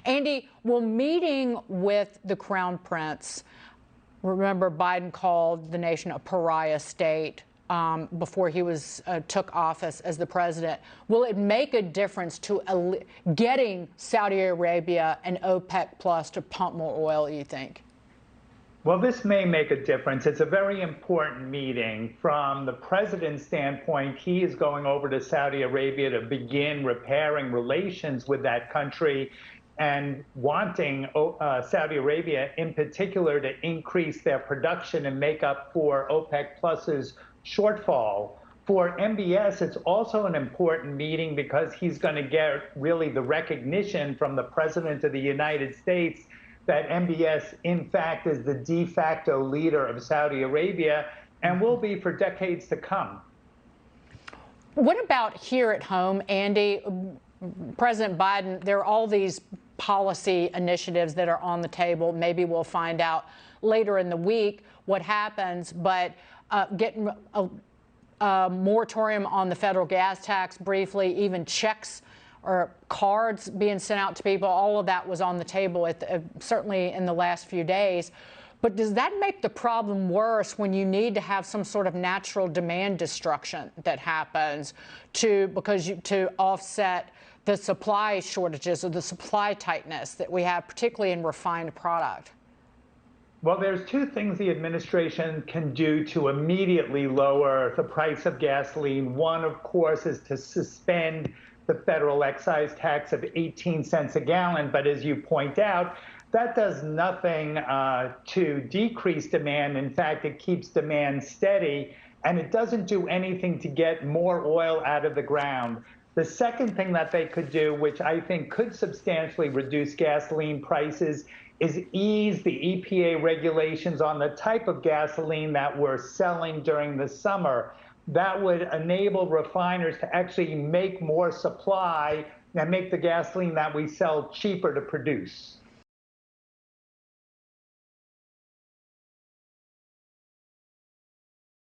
Andy, will meeting with the Crown Prince, remember Biden called the nation a pariah state before he took office as the president, will it make a difference to getting Saudi Arabia and OPEC Plus to pump more oil, you think? Well, this may make a difference. It's a very important meeting. From the president's standpoint, he is going over to Saudi Arabia to begin repairing relations with that country and wanting Saudi Arabia in particular to increase their production and make up for OPEC Plus's shortfall. For MBS, it's also an important meeting because he's going to get really the recognition from the President of the United States that MBS, in fact, is the de facto leader of Saudi Arabia and will be for decades to come. What about here at home, Andy? President Biden, there are all these policy initiatives that are on the table. Maybe we'll find out later in the week what happens, but getting a moratorium on the federal gas tax briefly, even checks or cards being sent out to people, all of that was on the table certainly in the last few days. But does that make the problem worse when you need to have some sort of natural demand destruction that happens to offset the supply shortages or the supply tightness that we have, particularly in refined product? Well, there's two things the administration can do to immediately lower the price of gasoline. One, of course, is to suspend the federal excise tax of 18 cents a gallon. But as you point out, that does nothing to decrease demand. In fact, it keeps demand steady, and it doesn't do anything to get more oil out of the ground. The second thing that they could do, which I think could substantially reduce gasoline prices, is ease the EPA regulations on the type of gasoline that we're selling during the summer. That would enable refiners to actually make more supply and make the gasoline that we sell cheaper to produce.